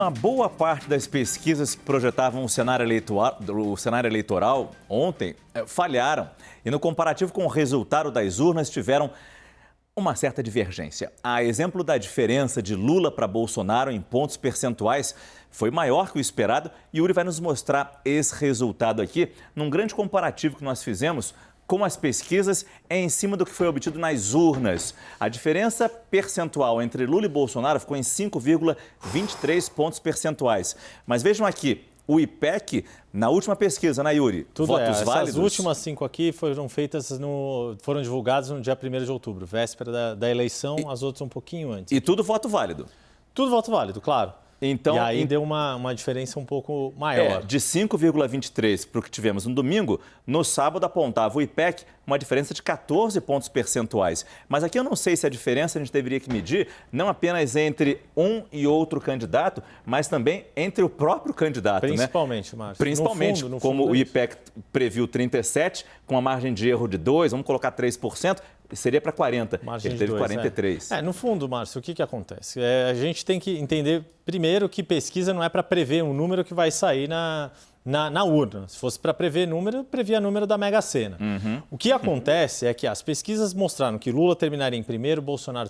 Uma boa parte das pesquisas que projetavam o cenário eleitoral ontem falharam e no comparativo com o resultado das urnas tiveram uma certa divergência. A exemplo da diferença de Lula para Bolsonaro em pontos percentuais foi maior que o esperado e Yuri vai nos mostrar esse resultado aqui num grande comparativo que nós fizemos com as pesquisas em cima do que foi obtido nas urnas. A diferença percentual entre Lula e Bolsonaro ficou em 5,23 pontos percentuais. Mas vejam aqui, o IPEC, na última pesquisa, né, Yuri? Votos válidos? As últimas 5 aqui foram divulgadas no dia 1º de outubro, véspera da eleição, as outras um pouquinho antes. E tudo voto válido? Tudo voto válido, claro. Então, e aí deu uma diferença um pouco maior. De 5,23 para o que tivemos no domingo, no sábado apontava o IPEC uma diferença de 14 pontos percentuais. Mas aqui eu não sei se a diferença a gente deveria que medir não apenas entre um e outro candidato, mas também entre o próprio candidato. Principalmente, Márcio. Principalmente, como o IPEC previu 37, com a margem de erro de 2, vamos colocar 3%, seria para 40. Ele teve 43. No fundo, Márcio, o que acontece? A gente tem que entender, primeiro, que pesquisa não é para prever um número que vai sair na urna. Se fosse para prever número, previa número da Mega Sena. O que acontece é que as pesquisas mostraram que Lula terminaria em primeiro, Bolsonaro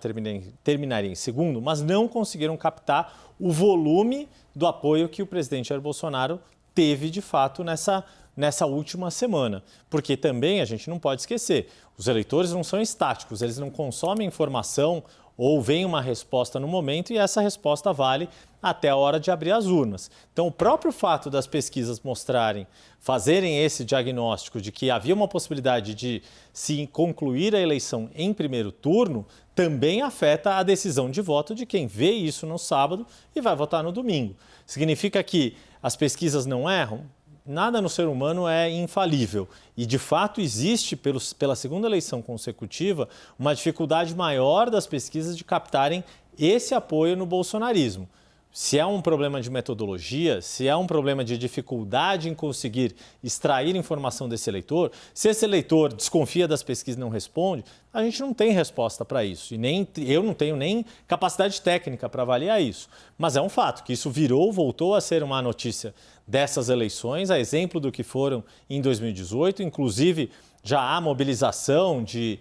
terminaria em segundo, mas não conseguiram captar o volume do apoio que o presidente Jair Bolsonaro teve, de fato, nessa última semana. Porque também a gente não pode esquecer, os eleitores não são estáticos, eles não consomem informação ou veem uma resposta no momento e essa resposta vale até a hora de abrir as urnas. Então, o próprio fato das pesquisas fazerem esse diagnóstico de que havia uma possibilidade de se concluir a eleição em primeiro turno, também afeta a decisão de voto de quem vê isso no sábado e vai votar no domingo. Significa que as pesquisas não erram? Nada no ser humano é infalível e, de fato, existe, pela segunda eleição consecutiva, uma dificuldade maior das pesquisas de captarem esse apoio no bolsonarismo. Se é um problema de metodologia, se é um problema de dificuldade em conseguir extrair informação desse eleitor, se esse eleitor desconfia das pesquisas e não responde, a gente não tem resposta para isso. E eu não tenho nem capacidade técnica para avaliar isso. Mas é um fato que isso voltou a ser uma notícia dessas eleições, a exemplo do que foram em 2018, inclusive já há mobilização de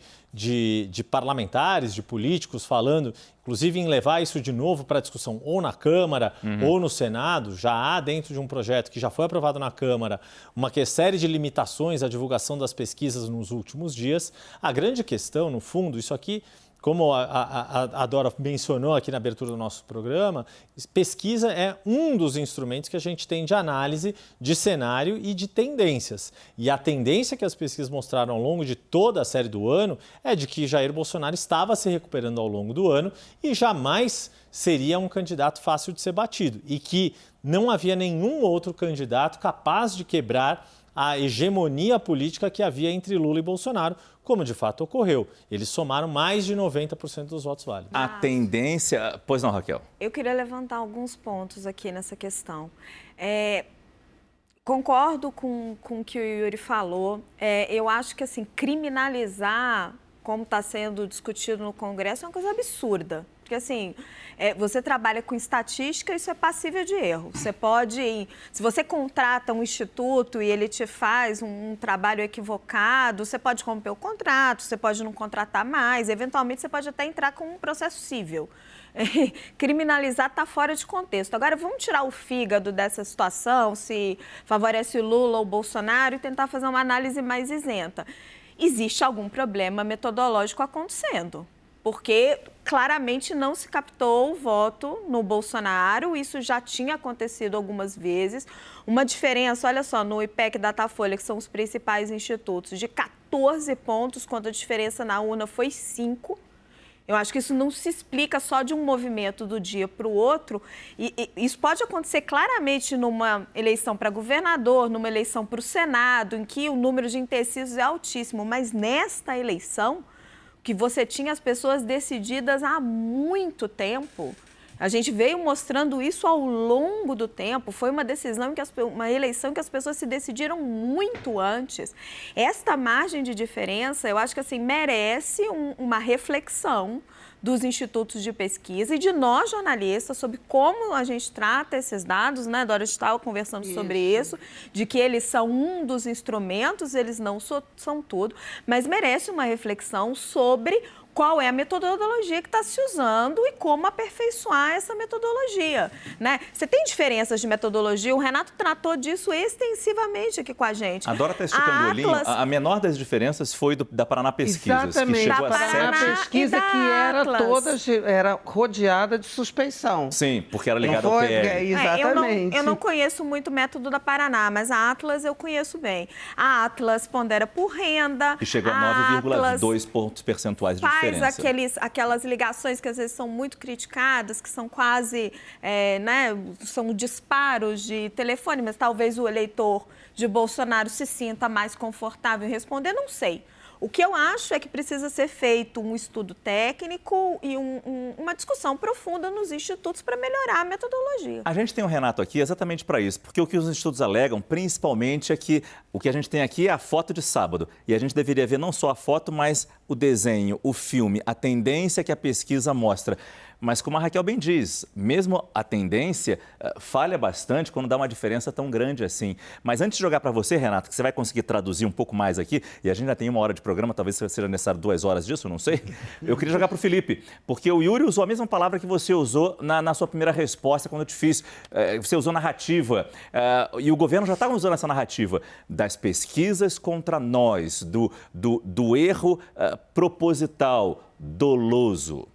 parlamentares, de políticos falando, inclusive em levar isso de novo para discussão ou na Câmara ou no Senado. Já há dentro de um projeto que já foi aprovado na Câmara uma série de limitações à divulgação das pesquisas nos últimos dias. A grande questão, no fundo, isso aqui, como a Dora mencionou aqui na abertura do nosso programa, pesquisa é um dos instrumentos que a gente tem de análise de cenário e de tendências. E a tendência que as pesquisas mostraram ao longo de toda a série do ano é de que Jair Bolsonaro estava se recuperando ao longo do ano e jamais seria um candidato fácil de ser batido. E que não havia nenhum outro candidato capaz de quebrar a hegemonia política que havia entre Lula e Bolsonaro, como de fato ocorreu. Eles somaram mais de 90% dos votos válidos. A tendência... Pois não, Raquel? Eu queria levantar alguns pontos aqui nessa questão. Concordo com o que o Yuri falou. Eu acho que, assim, criminalizar, como está sendo discutido no Congresso, é uma coisa absurda. Porque, assim, você trabalha com estatística, isso é passível de erro. Você pode, se você contrata um instituto e ele te faz um trabalho equivocado, você pode romper o contrato, você pode não contratar mais, eventualmente você pode até entrar com um processo civil. Criminalizar está fora de contexto. Agora, vamos tirar o fígado dessa situação, se favorece o Lula ou o Bolsonaro, e tentar fazer uma análise mais isenta. Existe algum problema metodológico acontecendo, porque claramente não se captou o voto no Bolsonaro, isso já tinha acontecido algumas vezes. Uma diferença, olha só, no IPEC Datafolha, que são os principais institutos, de 14 pontos, quando a diferença na urna foi 5. Eu acho que isso não se explica só de um movimento do dia para o outro. E isso pode acontecer claramente numa eleição para governador, numa eleição para o Senado, em que o número de indecisos é altíssimo. Mas nesta eleição, que você tinha as pessoas decididas há muito tempo, A gente veio mostrando isso ao longo do tempo. Foi uma decisão, uma eleição que as pessoas se decidiram muito antes. Esta margem de diferença, eu acho que assim, merece uma reflexão dos institutos de pesquisa e de nós, jornalistas, sobre como a gente trata esses dados, né, Dora? A gente estava conversando sobre isso, de que eles são um dos instrumentos, eles não são tudo, mas merece uma reflexão sobre qual é a metodologia que está se usando e como aperfeiçoar essa metodologia, né? Você tem diferenças de metodologia, o Renato tratou disso extensivamente aqui com a gente. A Dora está esticando o olhinho. A menor das diferenças foi da Paraná Pesquisas, Exatamente. que chegou Da a Paraná 7. Pesquisa que era rodeada de suspeição. Sim, porque era ligada ao PL. Exatamente. Eu não conheço muito o método da Paraná, mas a Atlas eu conheço bem. A Atlas pondera por renda. E chegou a 9,2 pontos percentuais de diferença. Aquelas ligações que às vezes são muito criticadas, que são quase, são disparos de telefone, mas talvez o eleitor de Bolsonaro se sinta mais confortável em responder, não sei. O que eu acho é que precisa ser feito um estudo técnico e uma discussão profunda nos institutos para melhorar a metodologia. A gente tem o Renato aqui exatamente para isso, porque o que os institutos alegam, principalmente, é que o que a gente tem aqui é a foto de sábado. E a gente deveria ver não só a foto, mas o desenho, o filme, a tendência que a pesquisa mostra. Mas como a Raquel bem diz, mesmo a tendência falha bastante quando dá uma diferença tão grande assim. Mas antes de jogar para você, Renato, que você vai conseguir traduzir um pouco mais aqui, e a gente já tem 1 hora de programa, talvez seja necessário 2 horas disso, não sei. Eu queria jogar para o Felipe, porque o Yuri usou a mesma palavra que você usou na sua primeira resposta quando eu te fiz. Você usou narrativa, e o governo já estava usando essa narrativa das pesquisas contra nós, do erro proposital, doloso.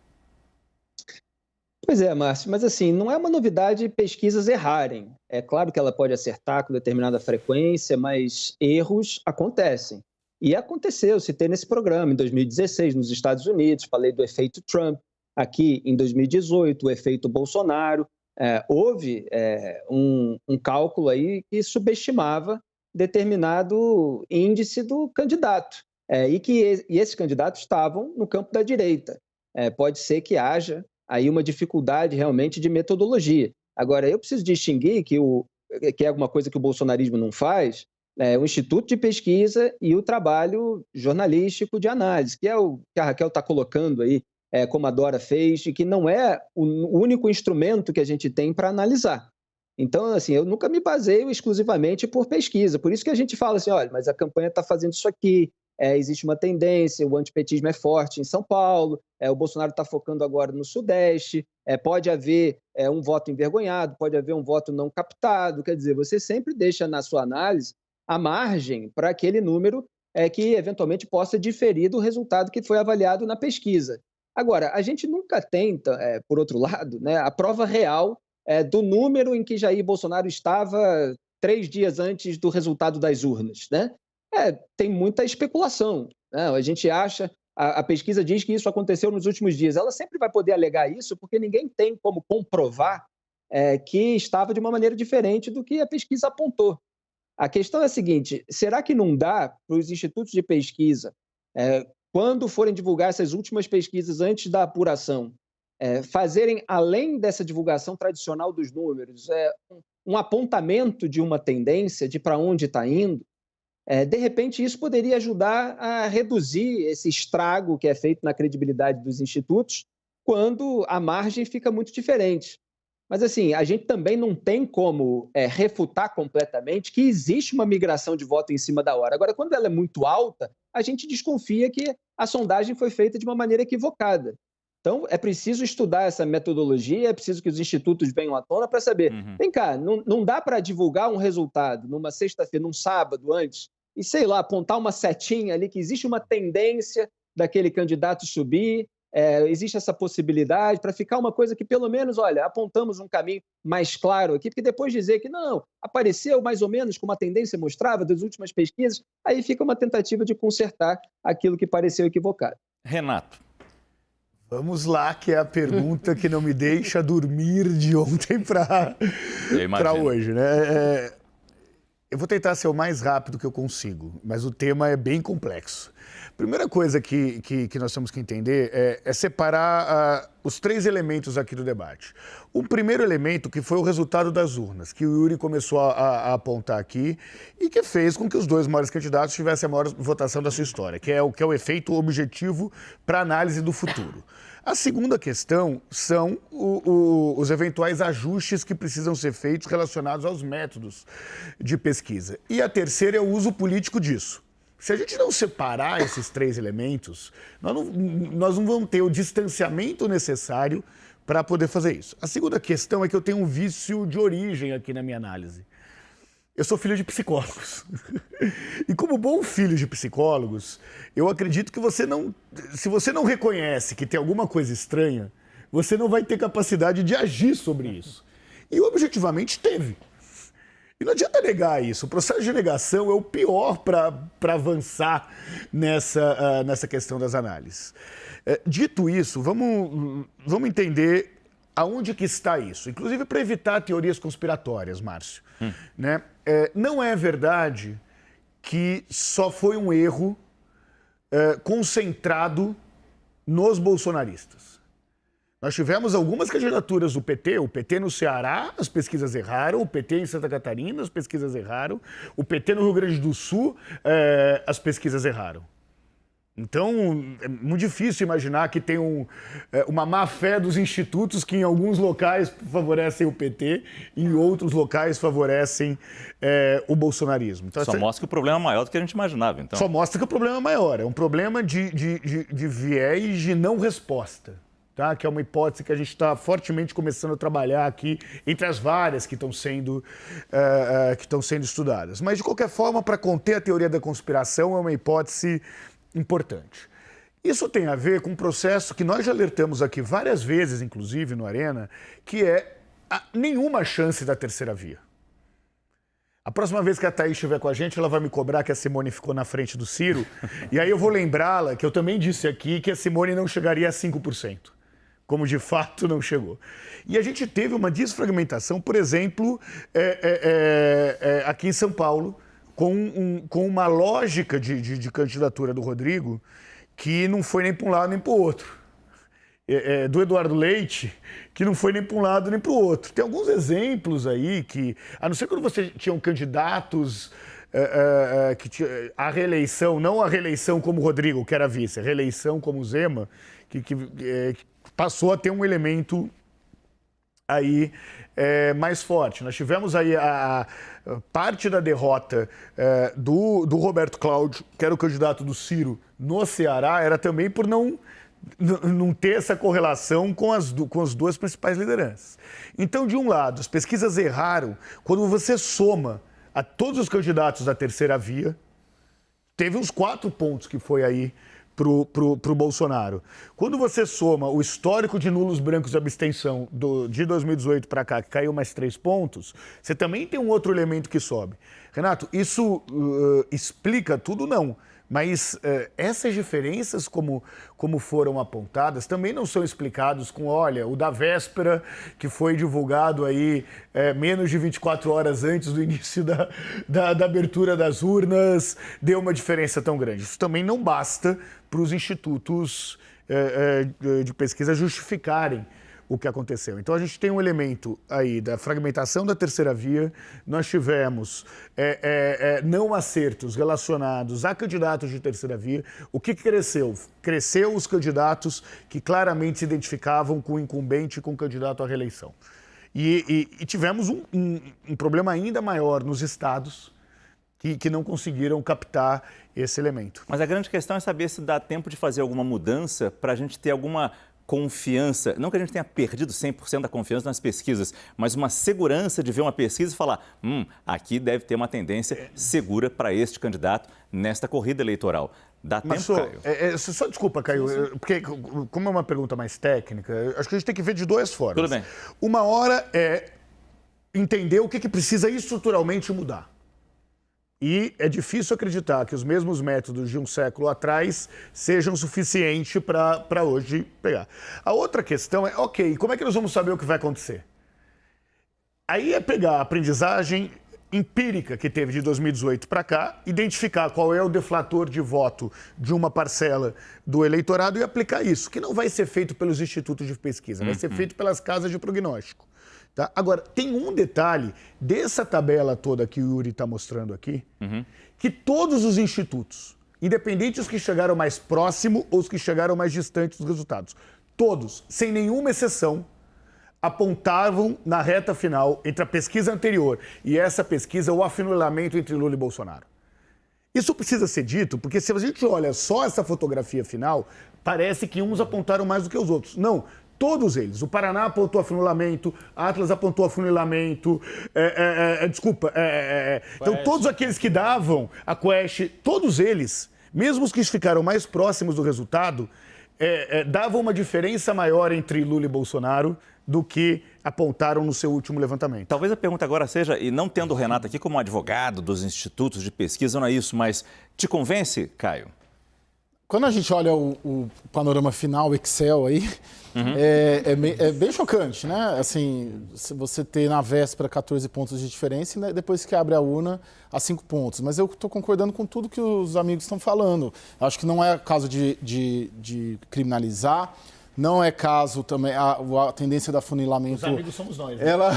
Pois é, Márcio, mas assim, não é uma novidade pesquisas errarem. É claro que ela pode acertar com determinada frequência, mas erros acontecem. E aconteceu, citei nesse programa, em 2016, nos Estados Unidos, falei do efeito Trump. Aqui, em 2018, o efeito Bolsonaro. Houve um cálculo aí que subestimava determinado índice do candidato. E esses candidatos estavam no campo da direita. Pode ser que haja aí uma dificuldade realmente de metodologia. Agora, eu preciso distinguir que é alguma coisa que o bolsonarismo não faz, o instituto de pesquisa e o trabalho jornalístico de análise, que é o que a Raquel está colocando aí, como a Dora fez, e que não é o único instrumento que a gente tem para analisar. Então, assim, eu nunca me baseio exclusivamente por pesquisa, por isso que a gente fala assim, olha, mas a campanha está fazendo isso aqui, existe uma tendência, o antipetismo é forte em São Paulo, o Bolsonaro está focando agora no Sudeste, pode haver um voto envergonhado, pode haver um voto não captado, quer dizer, você sempre deixa na sua análise a margem para aquele número que eventualmente possa diferir do resultado que foi avaliado na pesquisa. Agora, a gente nunca tenta, por outro lado, né, a prova real do número em que Jair Bolsonaro estava 3 dias antes do resultado das urnas, né? Tem muita especulação, né? A gente acha, a pesquisa diz que isso aconteceu nos últimos dias. Ela sempre vai poder alegar isso, porque ninguém tem como comprovar que estava de uma maneira diferente do que a pesquisa apontou. A questão é a seguinte, será que não dá para os institutos de pesquisa, quando forem divulgar essas últimas pesquisas antes da apuração, fazerem, além dessa divulgação tradicional dos números, um apontamento de uma tendência, de para onde está indo? De repente, isso poderia ajudar a reduzir esse estrago que é feito na credibilidade dos institutos quando a margem fica muito diferente. Mas, assim, a gente também não tem como refutar completamente que existe uma migração de voto em cima da hora. Agora, quando ela é muito alta, a gente desconfia que a sondagem foi feita de uma maneira equivocada. Então, é preciso estudar essa metodologia, é preciso que os institutos venham à tona para saber. Vem cá, não dá para divulgar um resultado numa sexta-feira, num sábado antes, e, sei lá, apontar uma setinha ali que existe uma tendência daquele candidato subir, existe essa possibilidade para ficar uma coisa que, pelo menos, olha, apontamos um caminho mais claro aqui, porque depois dizer que não, apareceu mais ou menos como a tendência mostrava das últimas pesquisas, aí fica uma tentativa de consertar aquilo que pareceu equivocado. Renato. Vamos lá, que é a pergunta que não me deixa dormir de ontem para hoje, né? Eu vou tentar ser o mais rápido que eu consigo, mas o tema é bem complexo. Primeira coisa que nós temos que entender é separar os 3 elementos aqui do debate. O primeiro elemento, que foi o resultado das urnas, que o Yuri começou a apontar aqui e que fez com que os 2 maiores candidatos tivessem a maior votação da sua história, que é o efeito objetivo para análise do futuro. A segunda questão são os eventuais ajustes que precisam ser feitos relacionados aos métodos de pesquisa. E a terceira é o uso político disso. Se a gente não separar esses 3 elementos, nós não vamos ter o distanciamento necessário para poder fazer isso. A segunda questão é que eu tenho um vício de origem aqui na minha análise. Eu sou filho de psicólogos. E como bom filho de psicólogos, eu acredito que se você não reconhece que tem alguma coisa estranha, você não vai ter capacidade de agir sobre isso. E objetivamente teve. E não adianta negar isso. O processo de negação é o pior para avançar nessa questão das análises. Dito isso, vamos entender aonde que está isso. Inclusive para evitar teorias conspiratórias, Márcio. Né? Não é verdade que só foi um erro concentrado nos bolsonaristas. Nós tivemos algumas candidaturas do PT, o PT no Ceará, as pesquisas erraram, o PT em Santa Catarina, as pesquisas erraram, o PT no Rio Grande do Sul, as pesquisas erraram. Então, é muito difícil imaginar que tem uma má-fé dos institutos que em alguns locais favorecem o PT e em outros locais favorecem o bolsonarismo. Então, só mostra que o problema é maior do que a gente imaginava, então. Só mostra que o problema é maior. É um problema de viés de não resposta. Tá? Que é uma hipótese que a gente está fortemente começando a trabalhar aqui entre as várias que estão sendo estudadas. Mas, de qualquer forma, para conter a teoria da conspiração, é uma hipótese importante. Isso tem a ver com um processo que nós já alertamos aqui várias vezes, inclusive no Arena, que é nenhuma chance da terceira via. A próxima vez que a Thaís estiver com a gente, ela vai me cobrar que a Simone ficou na frente do Ciro, e aí eu vou lembrá-la que eu também disse aqui que a Simone não chegaria a 5%. Como de fato não chegou. E a gente teve uma desfragmentação, por exemplo, aqui em São Paulo, com uma lógica de candidatura do Rodrigo que não foi nem para um lado nem para o outro. Do Eduardo Leite, que não foi nem para um lado nem para o outro. Tem alguns exemplos aí que, a não ser quando você tinha candidatos que tinha a reeleição, não a reeleição como Rodrigo, que era vice, a reeleição como Zema, que passou a ter um elemento aí mais forte. Nós tivemos aí a parte da derrota do Roberto Cláudio, que era o candidato do Ciro no Ceará, era também por não ter essa correlação com as 2 principais lideranças. Então, de um lado, as pesquisas erraram. Quando você soma a todos os candidatos da terceira via, teve uns 4 pontos que foi aí pro Bolsonaro. Quando você soma o histórico de nulos brancos de abstenção de 2018 para cá, que caiu mais 3 pontos, você também tem um outro elemento que sobe. Renato, isso explica tudo? Não. Mas essas diferenças, como foram apontadas, também não são explicados com, olha, o da véspera, que foi divulgado aí menos de 24 horas antes do início da abertura das urnas, deu uma diferença tão grande. Isso também não basta para os institutos de pesquisa justificarem o que aconteceu. Então, a gente tem um elemento aí da fragmentação da terceira via, nós tivemos não acertos relacionados a candidatos de terceira via. O que cresceu? Cresceu os candidatos que claramente se identificavam com o incumbente e com o candidato à reeleição. E tivemos um problema ainda maior nos estados que não conseguiram captar esse elemento. Mas a grande questão é saber se dá tempo de fazer alguma mudança para a gente ter alguma confiança, não que a gente tenha perdido 100% da confiança nas pesquisas, mas uma segurança de ver uma pesquisa e falar, aqui deve ter uma tendência segura para este candidato nesta corrida eleitoral. Dá tempo, Caio? Só desculpa, Caio, porque como é uma pergunta mais técnica, acho que a gente tem que ver de 2 formas. Tudo bem. Uma hora é entender o que precisa estruturalmente mudar. E é difícil acreditar que os mesmos métodos de um século atrás sejam suficientes para hoje pegar. A outra questão é, ok, como é que nós vamos saber o que vai acontecer? Aí é pegar a aprendizagem empírica que teve de 2018 para cá, identificar qual é o deflator de voto de uma parcela do eleitorado e aplicar isso, que não vai ser feito pelos institutos de pesquisa, vai ser feito pelas casas de prognóstico. Tá? Agora, tem um detalhe dessa tabela toda que o Yuri está mostrando aqui, que todos os institutos, independente os que chegaram mais próximo ou os que chegaram mais distantes dos resultados, todos, sem nenhuma exceção, apontavam na reta final, entre a pesquisa anterior e essa pesquisa, o afunilamento entre Lula e Bolsonaro. Isso precisa ser dito, porque se a gente olha só essa fotografia final, parece que uns apontaram mais do que os outros. Não, todos eles. O Paraná apontou afunilamento, Atlas apontou afunilamento, então todos aqueles que davam a Quest, todos eles, mesmo os que ficaram mais próximos do resultado, davam uma diferença maior entre Lula e Bolsonaro do que apontaram no seu último levantamento. Talvez a pergunta agora seja, e não tendo o Renato aqui como advogado dos institutos de pesquisa, não é isso, mas te convence, Caio? Quando a gente olha o panorama final, o Excel aí, é bem chocante, né? Assim, você ter na véspera 14 pontos de diferença e né, depois que abre a urna, a 5 pontos. Mas eu estou concordando com tudo que os amigos estão falando. Acho que não é caso de criminalizar. Não é caso também, a tendência do afunilamento... Os amigos somos nós. Né? Ela...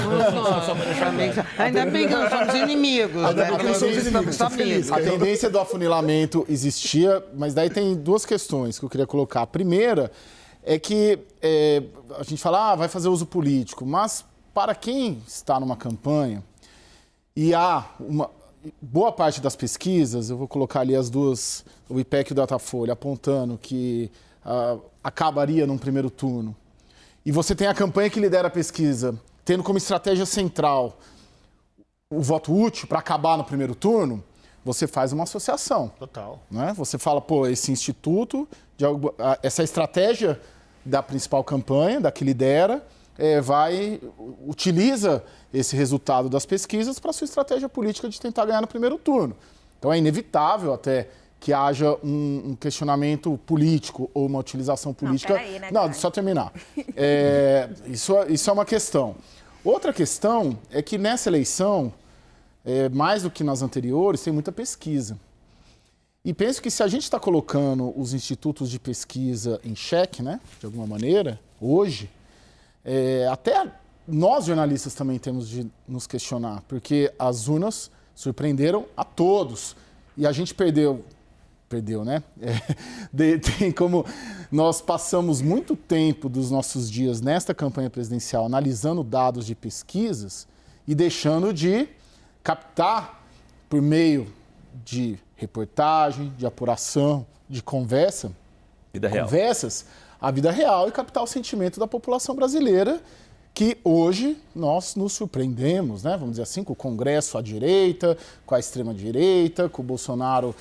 Ainda bem que nós somos inimigos. Ainda bem que nós somos inimigos. A tendência do afunilamento existia, mas daí tem duas questões que eu queria colocar. A primeira é que a gente fala, vai fazer uso político, mas para quem está numa campanha e há uma... Boa parte das pesquisas, eu vou colocar ali as duas, o IPEC e o Datafolha, apontando que... acabaria num primeiro turno, e você tem a campanha que lidera a pesquisa, tendo como estratégia central o voto útil para acabar no primeiro turno, você faz uma associação. Total. Né? Você fala, esse instituto, essa estratégia da principal campanha, da que lidera, utiliza esse resultado das pesquisas para sua estratégia política de tentar ganhar no primeiro turno. Então é inevitável até que haja um questionamento político ou uma utilização política... Não, peraí, né, não, só terminar. Isso é uma questão. Outra questão é que nessa eleição, mais do que nas anteriores, tem muita pesquisa. E penso que se a gente está colocando os institutos de pesquisa em xeque, né, de alguma maneira, hoje, até nós jornalistas também temos de nos questionar, porque as urnas surpreenderam a todos. E a gente perdeu, né? Tem como nós passamos muito tempo dos nossos dias nesta campanha presidencial analisando dados de pesquisas e deixando de captar por meio de reportagem, de apuração, de conversas, a vida real e captar o sentimento da população brasileira, que hoje nós nos surpreendemos, né? Vamos dizer assim, com o Congresso à direita, com a extrema-direita, com o Bolsonaro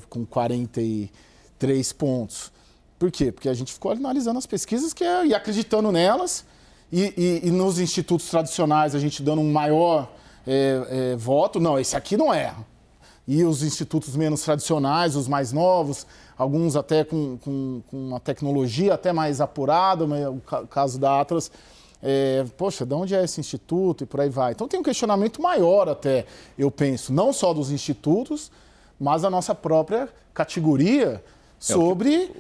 com 43 pontos. Por quê? Porque a gente ficou analisando as pesquisas e acreditando nelas, e nos institutos tradicionais a gente dando um maior voto. Não, esse aqui não erra. E os institutos menos tradicionais, os mais novos, alguns até com uma tecnologia até mais apurada, o caso da Atlas... de onde é esse instituto e por aí vai. Então tem um questionamento maior até, eu penso, não só dos institutos, mas da nossa própria categoria sobre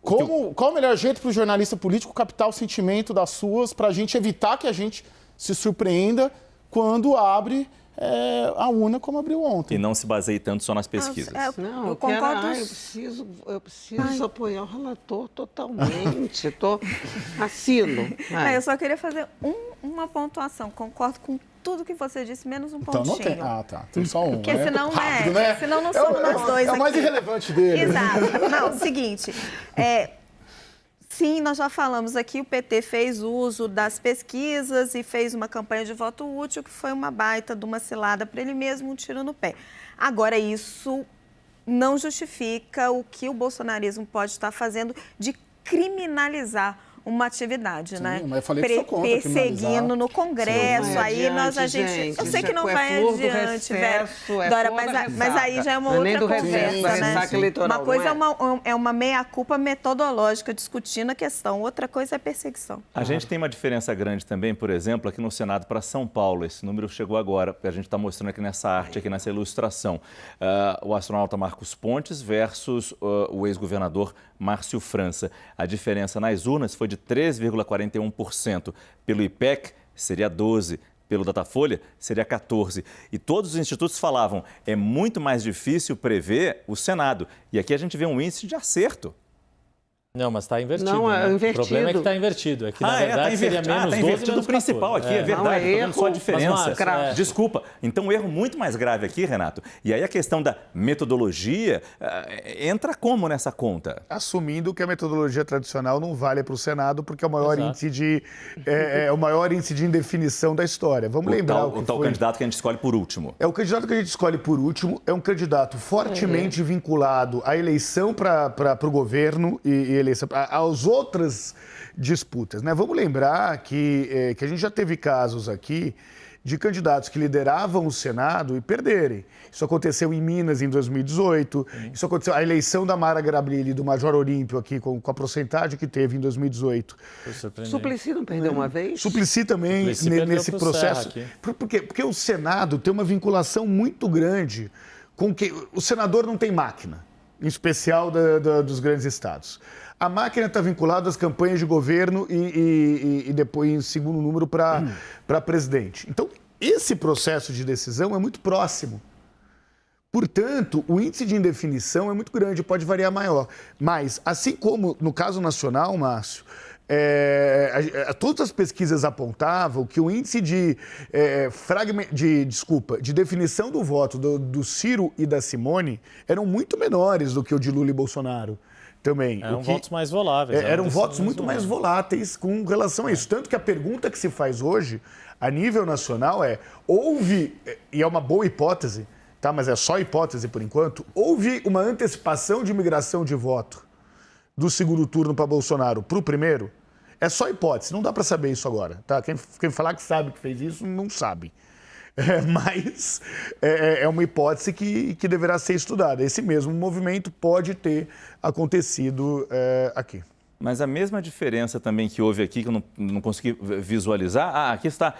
qual o melhor jeito para o jornalista político captar o sentimento das suas, para a gente evitar que a gente se surpreenda quando abre a urna como abriu ontem. E não se baseie tanto só nas pesquisas. Não, eu concordo. Eu preciso apoiar o relator totalmente. Assino. Eu só queria fazer uma pontuação. Concordo com tudo que você disse, menos um pontinho. Então não tem. Ah, tá. Tem só um. Porque né? senão, rápido, né? Senão não somos nós dois. É o mais aqui. irrelevante dele. Exato. Não, o seguinte. Sim, nós já falamos aqui, o PT fez uso das pesquisas e fez uma campanha de voto útil, que foi uma baita de uma cilada para ele mesmo, um tiro no pé. Agora, isso não justifica o que o bolsonarismo pode estar fazendo de criminalizar uma atividade, Sim, né? mas eu falei que sou contra Perseguindo criminalizar. no Congresso, Sim. aí nós a gente... Gente, eu sei isso que não é vai flor do adiante, velho. recesso, é Dora, flor da mas aí já é uma ressaca. Não é nem outra do recesso, conversa, da né? ressaca eleitoral, Uma coisa não é uma meia-culpa metodológica discutindo a questão, outra coisa é perseguição. A gente tem uma diferença grande também, por exemplo, aqui no Senado para São Paulo. Esse número chegou agora, a gente está mostrando aqui nessa arte, aqui nessa ilustração. O astronauta Marcos Pontes versus o ex-governador Márcio França. A diferença nas urnas foi de 3,41%. Pelo IPEC, seria 12%. Pelo Datafolha, seria 14%. E todos os institutos falavam, é muito mais difícil prever o Senado. E aqui a gente vê um índice de acerto. Não, mas está invertido. Não, é né? invertido. O problema é que está invertido. É que, na verdade, tá seria menos 12 invertido menos o principal 14. aqui, é verdade. Não, é Estou vendo só a erro, diferença. mas, Desculpa. Então, um erro muito mais grave aqui, Renato. E aí a questão da metodologia entra como nessa conta? Assumindo que a metodologia tradicional não vale para o Senado, porque é o maior Exato. índice de o maior índice de indefinição da história. Vamos lembrar O tal candidato que a gente escolhe por último. É o candidato que a gente escolhe por último, é um candidato fortemente vinculado à eleição para o governo e eleição aos outras disputas, né? Vamos lembrar que a gente já teve casos aqui de candidatos que lideravam o Senado e perderem. Isso aconteceu em Minas em 2018, isso aconteceu a eleição da Mara Gabrilli e do Major Olímpio aqui com a porcentagem que teve em 2018. Suplicy não perdeu uma vez? Suplicy também Suplicy perdeu nesse pro processo. Serra aqui. Por quê? Porque o Senado tem uma vinculação muito grande com que o senador não tem máquina, em especial dos grandes estados. A máquina está vinculada às campanhas de governo e depois, em segundo número, para presidente. Então, esse processo de decisão é muito próximo. Portanto, o índice de indefinição é muito grande, pode variar maior. Mas, assim como no caso nacional, Márcio, todas as pesquisas apontavam que o índice de definição do voto do Ciro e da Simone eram muito menores do que o de Lula e Bolsonaro. Também. Eram votos mais voláteis. Eram votos muito mais voláteis com relação a isso. Tanto que a pergunta que se faz hoje, a nível nacional, houve, e é uma boa hipótese, tá? Mas é só hipótese por enquanto, houve uma antecipação de migração de voto do segundo turno para Bolsonaro para o primeiro? É só hipótese, não dá para saber isso agora, tá? Quem falar que sabe que fez isso, não sabe. Mas é uma hipótese que deverá ser estudada. Esse mesmo movimento pode ter acontecido aqui. Mas a mesma diferença também que houve aqui, que eu não consegui visualizar, aqui está,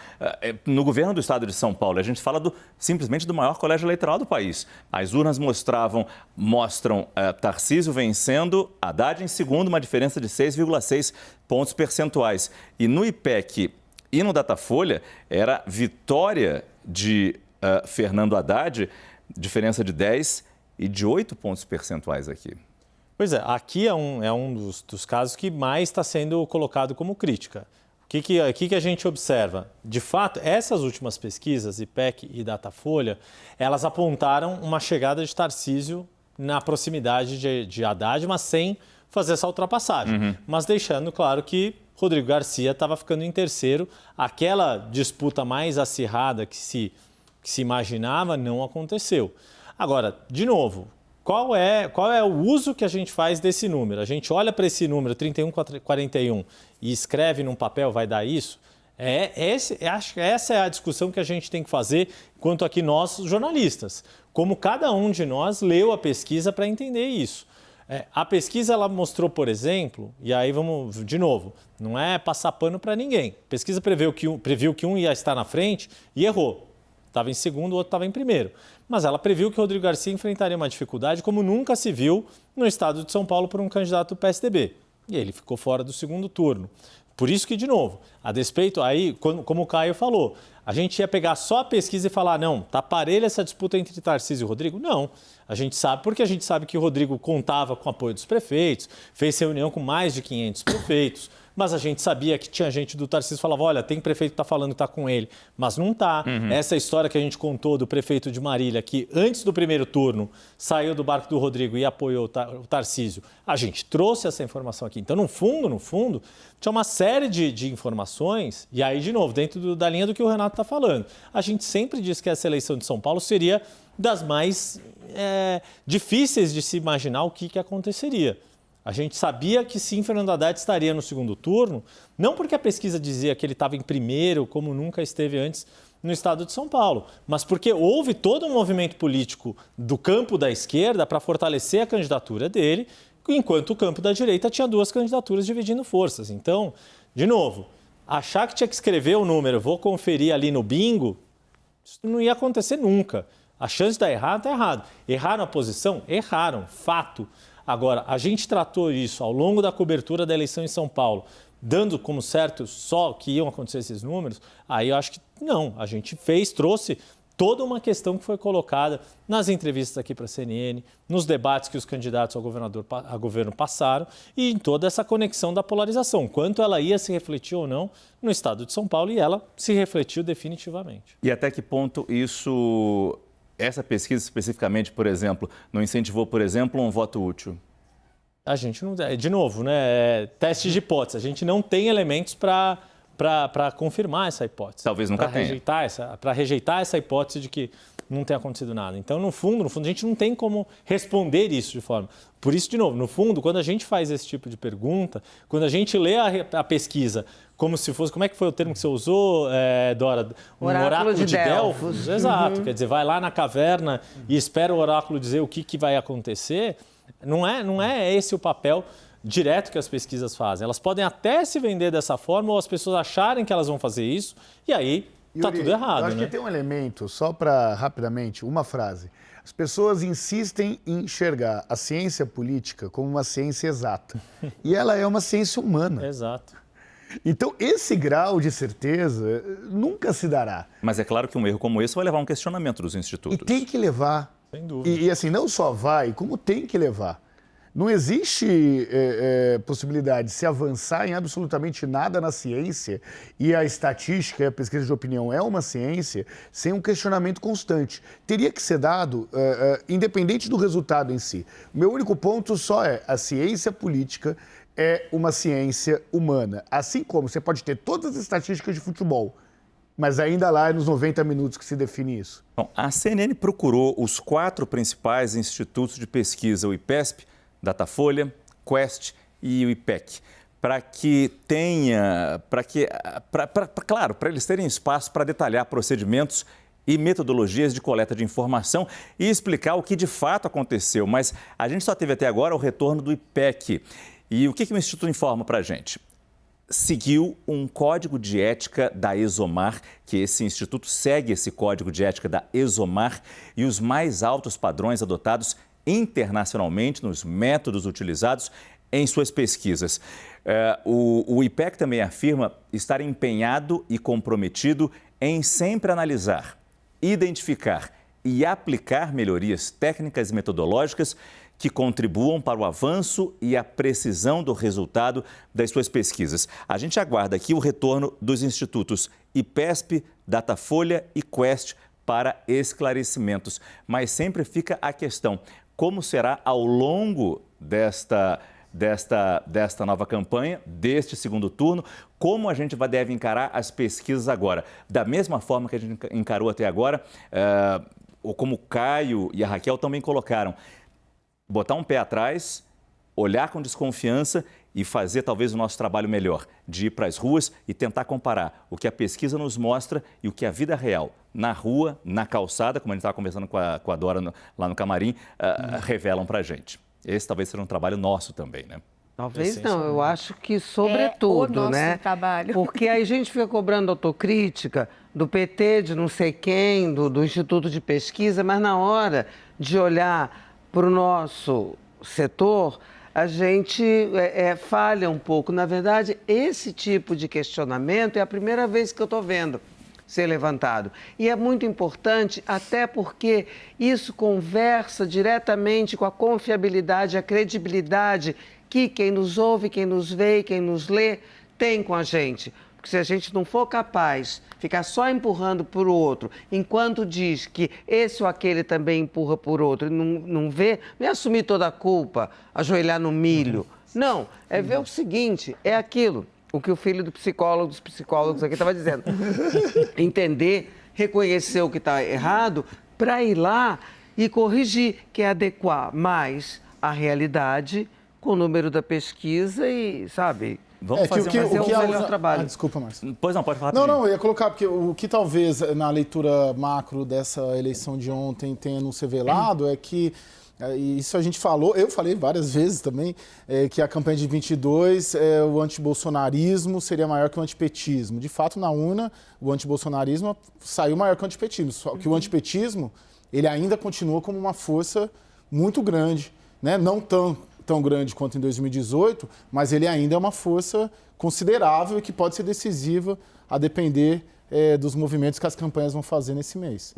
no governo do estado de São Paulo, a gente fala simplesmente do maior colégio eleitoral do país. As urnas mostram Tarcísio vencendo, Haddad em segundo, uma diferença de 6,6 pontos percentuais. E no IPEC e no Datafolha, era vitória de Fernando Haddad, diferença de 10 e de 8 pontos percentuais aqui. Pois é, aqui é um dos casos que mais está sendo colocado como crítica. O que a gente observa? De fato, essas últimas pesquisas, IPEC e Datafolha, elas apontaram uma chegada de Tarcísio na proximidade de Haddad, mas sem fazer essa ultrapassagem. Mas deixando claro que Rodrigo Garcia estava ficando em terceiro. Aquela disputa mais acirrada que se imaginava não aconteceu. Agora, de novo, qual é o uso que a gente faz desse número? A gente olha para esse número, 31,41, e escreve num papel, vai dar isso? Acho que essa é a discussão que a gente tem que fazer enquanto aqui nós, jornalistas. Como cada um de nós leu a pesquisa para entender isso. A pesquisa ela mostrou, por exemplo, e aí vamos de novo, não é passar pano para ninguém. A pesquisa previu que um ia estar na frente e errou. Estava em segundo, o outro estava em primeiro. Mas ela previu que o Rodrigo Garcia enfrentaria uma dificuldade como nunca se viu no estado de São Paulo por um candidato do PSDB. E ele ficou fora do segundo turno. Por isso que, de novo, a despeito, aí, como o Caio falou, a gente ia pegar só a pesquisa e falar, não, tá parelha essa disputa entre Tarcísio e Rodrigo? Não. A gente sabe, porque a gente sabe que o Rodrigo contava com o apoio dos prefeitos, fez reunião com mais de 500 prefeitos, mas a gente sabia que tinha gente do Tarcísio que falava, olha, tem prefeito que está falando que está com ele, mas não está. Essa história que a gente contou do prefeito de Marília, que antes do primeiro turno saiu do barco do Rodrigo e apoiou o Tarcísio, a gente trouxe essa informação aqui. Então, no fundo, tinha uma série de informações, e aí, de novo, dentro da linha do que o Renato está falando. A gente sempre disse que essa eleição de São Paulo seria das mais difíceis de se imaginar o que aconteceria. A gente sabia que sim, Fernando Haddad estaria no segundo turno, não porque a pesquisa dizia que ele estava em primeiro, como nunca esteve antes no estado de São Paulo, mas porque houve todo um movimento político do campo da esquerda para fortalecer a candidatura dele, enquanto o campo da direita tinha 2 candidaturas dividindo forças. Então, de novo, achar que tinha que escrever o número, vou conferir ali no bingo, isso não ia acontecer nunca. A chance de dar errado, está errado. Erraram a posição? Erraram, fato. Agora, a gente tratou isso ao longo da cobertura da eleição em São Paulo, dando como certo só que iam acontecer esses números, aí eu acho que não. A gente trouxe toda uma questão que foi colocada nas entrevistas aqui para a CNN, nos debates que os candidatos a governo passaram e em toda essa conexão da polarização, quanto ela ia se refletir ou não no estado de São Paulo, e ela se refletiu definitivamente. E até que ponto essa pesquisa especificamente, por exemplo, não incentivou, por exemplo, um voto útil? A gente não... De novo, né? Teste de hipótese. A gente não tem elementos para confirmar essa hipótese. Talvez nunca tenha. Para rejeitar essa hipótese de que não tenha acontecido nada. Então, no fundo, a gente não tem como responder isso de forma... Por isso, de novo, no fundo, quando a gente faz esse tipo de pergunta, quando a gente lê a pesquisa como se fosse... Como é que foi o termo que você usou, Dora? Um oráculo de Delfos. Exato. Quer dizer, vai lá na caverna e espera o oráculo dizer o que vai acontecer. Não é esse o papel direto que as pesquisas fazem. Elas podem até se vender dessa forma ou as pessoas acharem que elas vão fazer isso e aí está tudo errado. Eu acho que tem um elemento, só para rapidamente, uma frase. As pessoas insistem em enxergar a ciência política como uma ciência exata. E ela é uma ciência humana. Exato. Então, esse grau de certeza nunca se dará. Mas é claro que um erro como esse vai levar a um questionamento dos institutos. E tem que levar. Sem dúvida. E assim, não só vai, como tem que levar. Não existe possibilidade de se avançar em absolutamente nada na ciência, e a estatística e a pesquisa de opinião é uma ciência, sem um questionamento constante. Teria que ser dado, independente do resultado em si. O meu único ponto só é: a ciência política é uma ciência humana. Assim como você pode ter todas as estatísticas de futebol, mas ainda lá é nos 90 minutos que se define isso. Bom, a CNN procurou os 4 principais institutos de pesquisa, o IPESP, Datafolha, Quest e o IPEC, para que eles terem espaço para detalhar procedimentos e metodologias de coleta de informação e explicar o que de fato aconteceu. Mas a gente só teve até agora o retorno do IPEC. E o que o Instituto informa para a gente? Seguiu um código de ética da ESOMAR, que esse instituto segue esse código de ética da ESOMAR e os mais altos padrões adotados internacionalmente nos métodos utilizados em suas pesquisas. O IPEC também afirma estar empenhado e comprometido em sempre analisar, identificar e aplicar melhorias técnicas e metodológicas que contribuam para o avanço e a precisão do resultado das suas pesquisas. A gente aguarda aqui o retorno dos institutos IPESP, Datafolha e Quest para esclarecimentos. Mas sempre fica a questão: como será ao longo desta nova campanha, deste segundo turno, como a gente deve encarar as pesquisas agora? Da mesma forma que a gente encarou até agora, ou como o Caio e a Raquel também colocaram, botar um pé atrás, olhar com desconfiança e fazer talvez o nosso trabalho melhor, de ir para as ruas e tentar comparar o que a pesquisa nos mostra e o que a vida real, na rua, na calçada, como a gente estava conversando com a Dora lá no camarim, revelam para a gente. Esse talvez seja um trabalho nosso também, né? Talvez não, eu acho que sobretudo, o nosso né? trabalho. Porque aí a gente fica cobrando autocrítica do PT, de não sei quem, do Instituto de Pesquisa, mas na hora de olhar para o nosso setor, a gente falha um pouco. Na verdade, esse tipo de questionamento é a primeira vez que eu estou vendo ser levantado. E é muito importante, até porque isso conversa diretamente com a confiabilidade, a credibilidade que quem nos ouve, quem nos vê, quem nos lê, tem com a gente. Porque se a gente não for capaz de ficar só empurrando por outro, enquanto diz que esse ou aquele também empurra por outro, e não vê, não é assumir toda a culpa, ajoelhar no milho. Não, é ver o seguinte, é aquilo, o que o filho dos psicólogos aqui estava dizendo. Entender, reconhecer o que está errado, para ir lá e corrigir, que é adequar mais a realidade com o número da pesquisa e, sabe, Vamos fazer o melhor trabalho. Desculpa, Márcio. Pois não, pode falar. Não, eu ia colocar, porque o que talvez na leitura macro dessa eleição de ontem tenha não se revelado é que, e isso a gente falou, eu falei várias vezes também, que a campanha de 22, o antibolsonarismo seria maior que o antipetismo. De fato, na urna, o antibolsonarismo saiu maior que o antipetismo, só que o antipetismo, ele ainda continua como uma força muito grande, né? Não tão grande quanto em 2018, mas ele ainda é uma força considerável e que pode ser decisiva a depender dos movimentos que as campanhas vão fazer nesse mês.